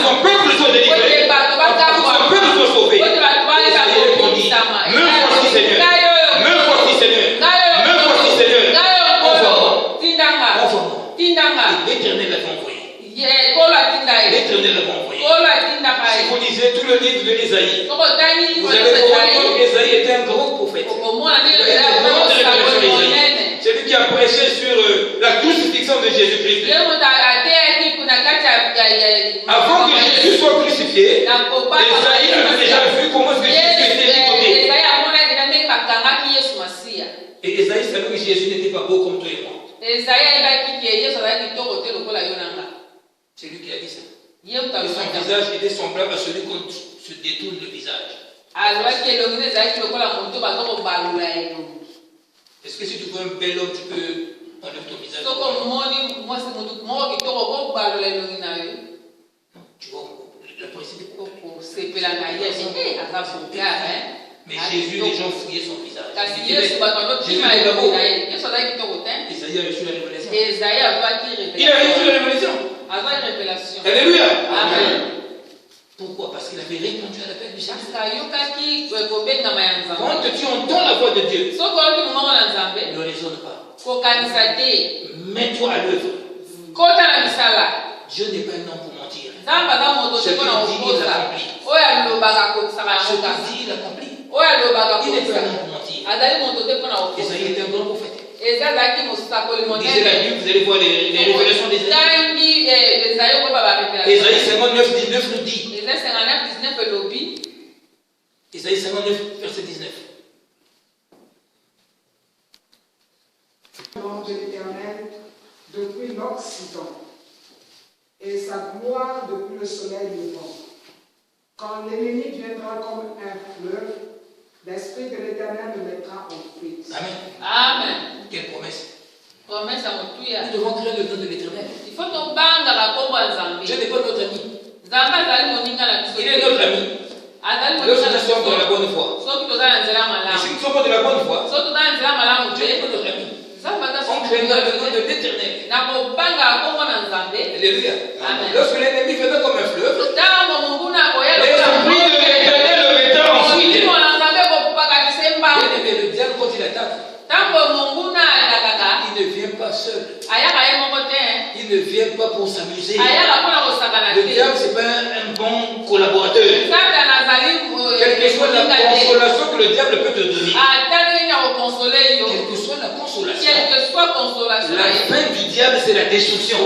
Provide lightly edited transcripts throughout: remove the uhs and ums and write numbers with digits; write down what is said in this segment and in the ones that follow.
son peuple soit délivré, afin que son peuple soit sauvé. Et Esaïe répondit, me voici Seigneur, me voici Seigneur, me voici Seigneur, envoie-moi. Et l'Éternel l'avait envoyé. L'Éternel l'avait envoyé. Si vous lisez tout le livre de Esaïe, vous allez voir que Esaïe était un grand prophète. C'est lui qui a prêché sur la crucifixion de Jésus-Christ. Avant que Jésus soit crucifié, Esaïe avait déjà vu comment est-ce que Jésus était ligoté. Et Esaïe savait que Jésus n'était pas beau comme toi et moi. C'est lui qui a dit ça. Et son visage était semblable à celui qu'on se détourne le visage. Est-ce que si tu vois un bel homme, tu peux enlever ton visage? Non, tu vois, le principe. Mais Jésus, les gens fouillaient son visage. Jésus n'était pas beau. Esaïe a reçu la révélation. Il a reçu la révélation. Alléluia. Amen. Pourquoi? Parce qu'il avait répondu à l'appel du Seigneur. Quand tu entends la voix de Dieu, ne raisonne pas. Mets-toi à l'œuvre. Dieu n'est pas un homme pour mentir. Ce qu'il dit, il accomplit. Ce qu'il dit, il accomplit. Il n'est pas un homme pour mentir. Esaïe était un grand prophète. Lisez la Bible, vous allez voir les révélations d'Esaïe. Esaïe 59, 19 nous dit. Esaïe 59, verset 19. Le nom de l'Éternel depuis l'Occident et sa gloire depuis le soleil levant. Quand l'ennemi viendra comme un fleuve, l'Esprit de l'Éternel le mettra en fuite. Amen. Amen. Quelle promesse? Promesse à mon tuya. Nous devons créer le nom de l'Éternel. Il faut qu'on bangue à la combo à Zambie. Dieu n'est pas notre ami. Zamba zali moninga la biso. Il est notre ami. Lorsque nous sommes dans la bonne foi. Et si nous sommes de la bonne foi, Dieu n'est pas notre ami. On crée le nom de l'Éternel. Alléluia. Amen. Lorsque l'ennemi venait comme un fleuve, L'esprit de l'Éternel le mettait en fuite. Bien-aimé, le diable, quand il attaque, il ne vient pas seul. Il ne vient pas pour s'amuser. Le diable, ce n'est pas un bon collaborateur. Quelle que soit la consolation que le diable peut te donner, quelle que soit la consolation, la fin du diable, c'est la destruction.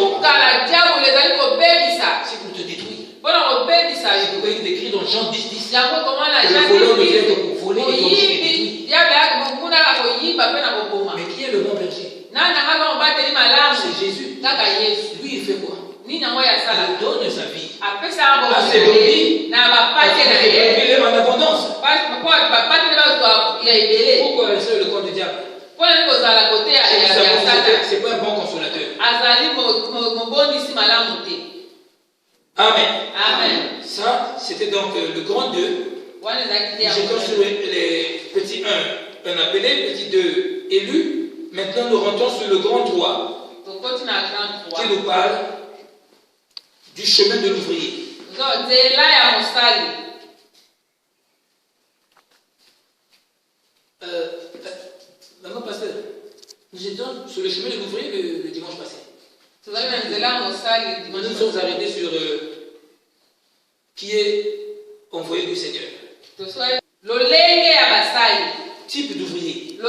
C'est pour te détruire. C'est pourquoi il décrit dans Jean 10, 10 que le voleur ne vient que pour voler et donc détruire. Mais qui est le bon berger? C'est Jésus. Lui, il fait quoi? Il donne sa vie à ses brebis, il est en abondance. Pourquoi rester le corps du diable? C'est pas un bon consolateur. Amen. Amen. Ça, c'était donc le grand 2. J'étais sur les petits 1, un appelé, petit 2, élu. Maintenant, nous rentrons sur le grand 3, qui nous parle du chemin de l'ouvrier. Maman pasteur, nous étions sur le chemin de l'ouvrier le dimanche passé. Nous nous sommes arrêtés sur qui est envoyé du Seigneur. Type d'ouvrier. Et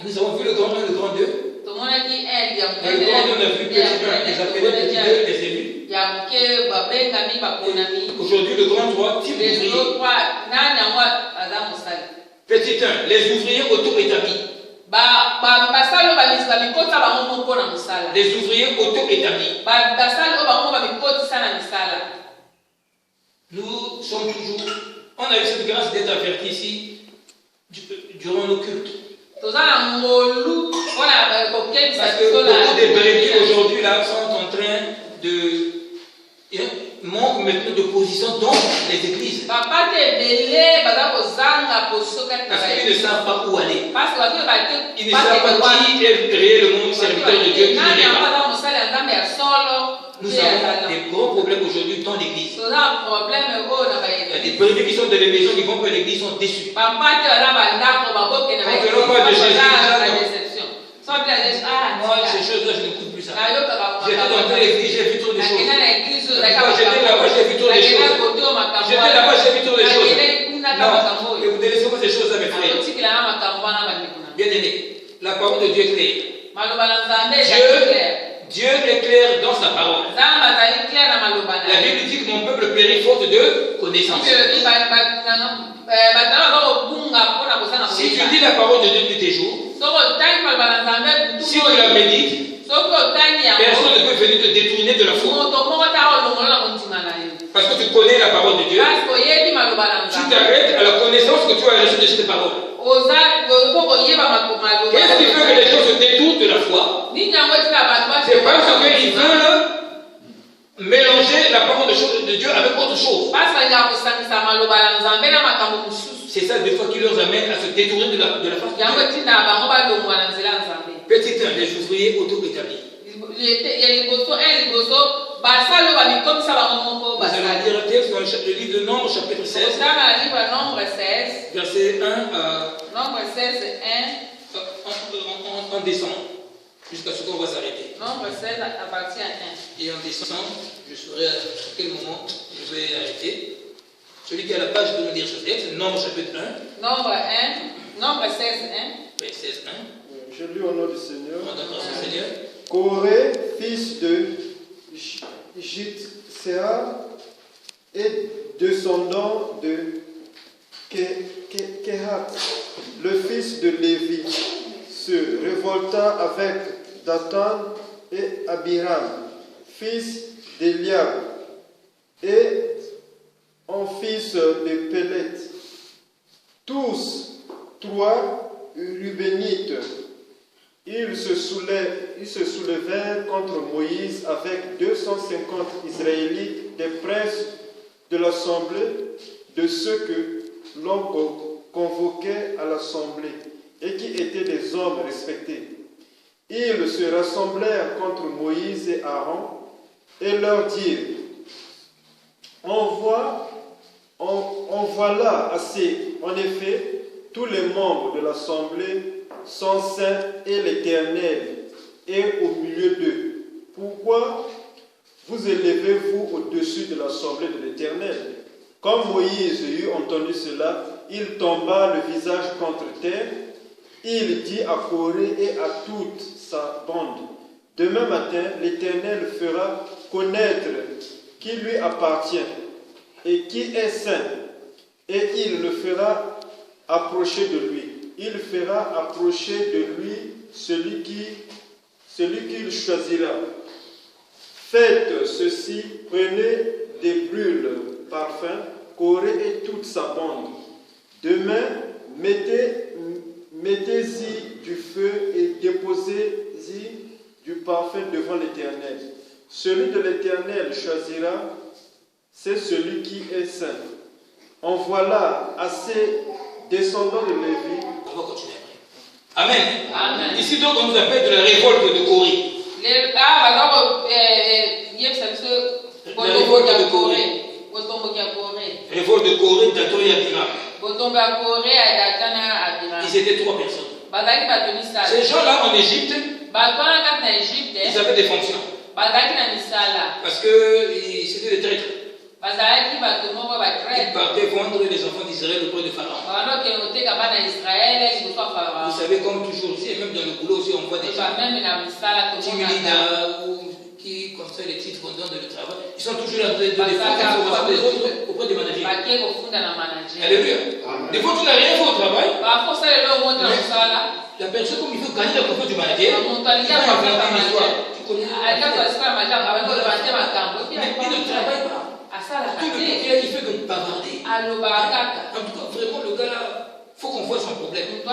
nous avons vu le grand 1 et le grand 2. Et le grand 2, on a vu petit 1, les appelés, petit 2, les élus. Aujourd'hui, le grand 3, type d'ouvrier. Petit 1, les ouvriers auto-établis. Les ouvriers auto-établis. Nous sommes toujours. On a eu cette grâce d'être avertis ici durant nos cultes. Parce que beaucoup de brebis aujourd'hui là sont en train de manquent maintenant de position dans les églises. Parce qu'ils ne savent pas où aller. Ils ne savent pas qui est réellement le serviteur de Dieu. Qui n'est pas. Nous avons des gros problèmes aujourd'hui dans l'église. Il y a des brebis qui sont dans les maisons qui vont pour l'église sont déçus. Quand on leur parle de Jésus, moi, ces choses-là, je n'écoute plus ça. J'étais dans l'église, j'ai vu trop de choses. J'étais là-bas, j'ai vu trop de choses. J'étais là-bas, j'ai vu trop de choses. Non, et vous délaissez-moi ces choses-là, mes frères. Bien aimé, la parole de Dieu est claire. Dieu est clair dans sa parole. La Bible dit que mon peuple périt faute de connaissance. Si tu dis la parole de Dieu de tes jours, si tu la médites, personne ne peut venir te détourner de la foi. Parce que tu connais la parole de Dieu, tu t'arrêtes à la connaissance que tu as reçue de cette parole. Qu'est-ce qui fait que les gens se détournent de la foi? C'est parce qu'ils veulent mélanger la parole de Dieu avec autre chose. C'est ça des fois qui leur amène à se détourner de la face de Dieu. Petit 1, les ouvriers auto-établis. Vous allez lire un texte dans le livre de Nombre, chapitre 16. Verset 1 Nombre 16, 1. On descend jusqu'à ce qu'on va s'arrêter. Nombre 16 à partir à 1. Et en descend, je saurai à quel moment je vais arrêter. Celui qui a la page peut me lire ce texte. Nombre chapitre 1. Nombre 16, 1. Oui, 16, 1. Je lis au nom du Seigneur. Au nom du Seigneur. Coré, fils de Jitsea et descendant de Kehat, le fils de Lévi, se révolta avec Dathan et Abiram, fils d'Eliab, et en fils de Pélet. Tous trois Rubénites, ils se soulevèrent contre Moïse avec 250 Israélites, des princes de l'assemblée, de ceux que l'on convoquait à l'assemblée, et qui étaient des hommes respectés. Ils se rassemblèrent contre Moïse et Aaron, et leur dirent: en voilà assez. En effet, tous les membres de l'assemblée sont saints et l'Éternel est au milieu d'eux. Pourquoi vous élevez-vous au-dessus de l'assemblée de l'Éternel? Quand Moïse eut entendu cela, il tomba le visage contre terre. Il dit à Coré et à toute sa bande: demain matin, l'Éternel fera connaître qui lui appartient et qui est saint, et il le fera approcher de lui. Il fera approcher de lui celui qu'il choisira. Faites ceci, prenez des brûles parfums, Coré et toute sa bande. Demain, mettez-y du feu et déposez-y du parfum devant l'Éternel. Celui de l'Éternel choisira, c'est celui qui est saint. En voilà assez descendants de Lévi. On va continuer après. Amen. Amen. Ici donc on nous appelle de la révolte de Corée. La révolte de Corée. Révolte de Corée, Dathan et Abiram. Ils étaient 3 personnes. Ces gens-là en Égypte, ils avaient des fonctions. Parce que c'était des traîtres. Ils partaient vendre les enfants d'Israël auprès de Pharaon. Vous savez, comme toujours ici, et même dans le boulot aussi, on voit des gens qui, comme ça, les titres qu'on donne de le travail, ils sont toujours en train de défendre l'information des autres auprès des managers. Alléluia. Des fois, tu n'as rien fait au travail. La personne, comme il veut gagner la confiance du manager, il va inventer une histoire. Tu connais. Mais il ne travaille pas. Tout le temps, il fait que bavarder. En tout cas, vraiment, le gars là, il faut qu'on voit son problème. C'est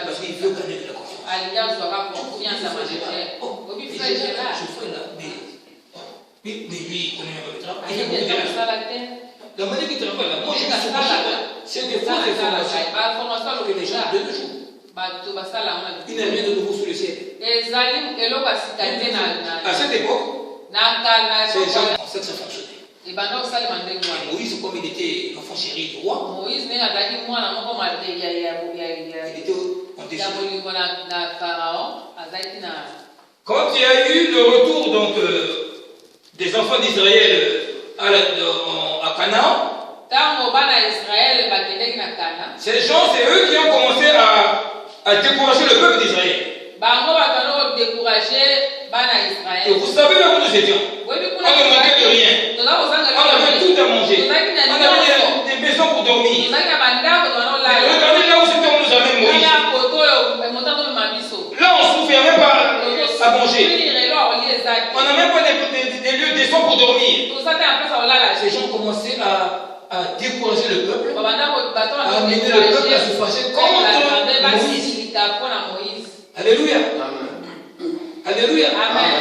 parce qu'il veut gagner de la confiance. Mais lui, il connaît même pas le travail. La manière qu'il travaille là, moi je me suis c'est des fausses informations que les gens donnent toujours. Il n'y a rien de nouveau sous le ciel. À cette époque, ces gens pensaient que ça fonctionnait. Et Moïse, comme il était l'enfant chéri du roi, il était en dessous. Quand il y a eu le retour donc, des enfants d'Israël à Canaan, ces gens, c'est eux qui ont commencé à décourager le peuple d'Israël. Et vous savez là où nous étions. On ne manquait de rien. On avait tout à manger. On avait des maisons pour dormir. Regardez là où c'était, on nous amène Moïse. Là, on ne souffrait même pas à manger. On n'a même pas des lieux décents pour dormir. Ces gens commençaient à décourager le peuple, à amener le peuple à se fâcher contre Moïse. Alléluia. Alléluia.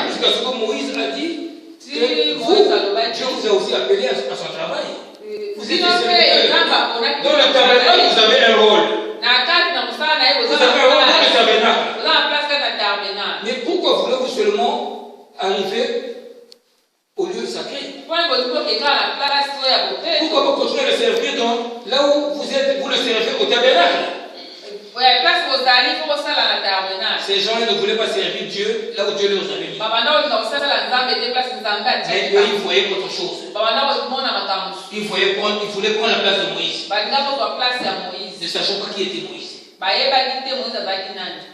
Jusqu'à ce que Moïse a dit que Dieu vous a aussi appelé à son travail. Vous êtes dans le tabernacle, vous avez un rôle. Vous avez un rôle dans le tabernacle. Mais pourquoi voulez-vous seulement arriver au lieu sacré? Pourquoi vous continuez à le servir là où vous êtes, vous le servez au tabernacle? Ces gens ne voulaient pas servir Dieu là où Dieu les avait mis. Mais ils voyaient autre chose. Ils voulaient prendre la place de Moïse. Ne sachant pas qui était Moïse.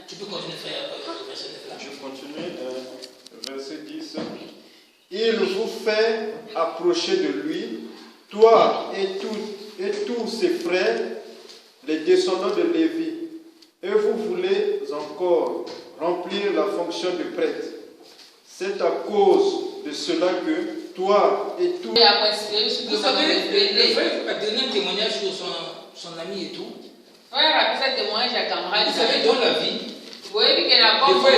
Tu peux continuer, frère, verset 9 là. Je continue, verset 10. Il vous fait approcher de lui, toi et tous ses frères, les descendants de Lévi, et vous voulez encore remplir la fonction de prêtre. C'est à cause de cela que toi et tous... Vous savez, le frère a donné un témoignage sur son ami et tout. Vous savez, dans la vie, des fois, il y a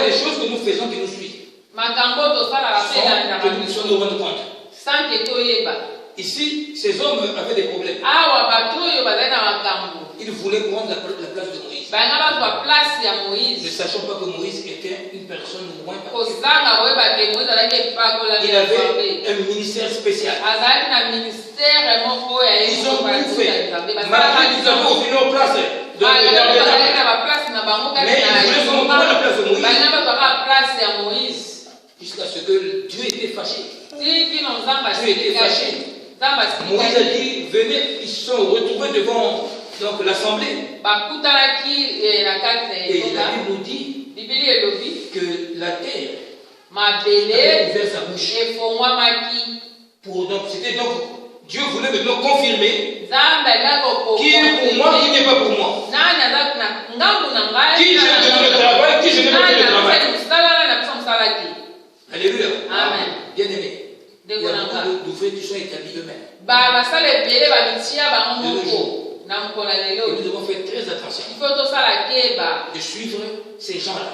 des choses que nous faisons qui nous suivent. Que nous nous rendons compte. Ici, ces hommes avaient des problèmes. Ils voulaient prendre la place de Moïse. Ne sachant pas que Moïse était une personne moins parfaite. Il avait un ministère spécial. Ils ont tout fait. Malgré qu'ils avaient aussi leur place dans le tabernacle. Mais ils voulaient seulement prendre la place de Moïse. Jusqu'à ce que Dieu était fâché. Dieu était fâché. Moïse a dit, venez, ils se sont retrouvés devant l'assemblée. Et la Bible nous dit que la terre avait ouvert sa bouche. C'était donc, Dieu voulait maintenant confirmer qui est pour moi, qui n'est pas pour moi. Qui je donne le travail, qui je ne donne pas le travail. Alléluia. Amen. Bien aimé. Il y a beaucoup d'ouvriers qui sont établis eux-mêmes. Et nous devons faire très attention de suivre ces gens-là.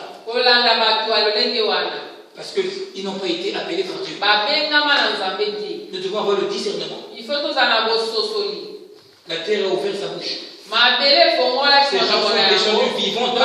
Parce qu'ils n'ont pas été appelés par Dieu. Nous devons avoir le discernement. La terre a ouvert sa bouche. Ces gens sont descendus vivants dans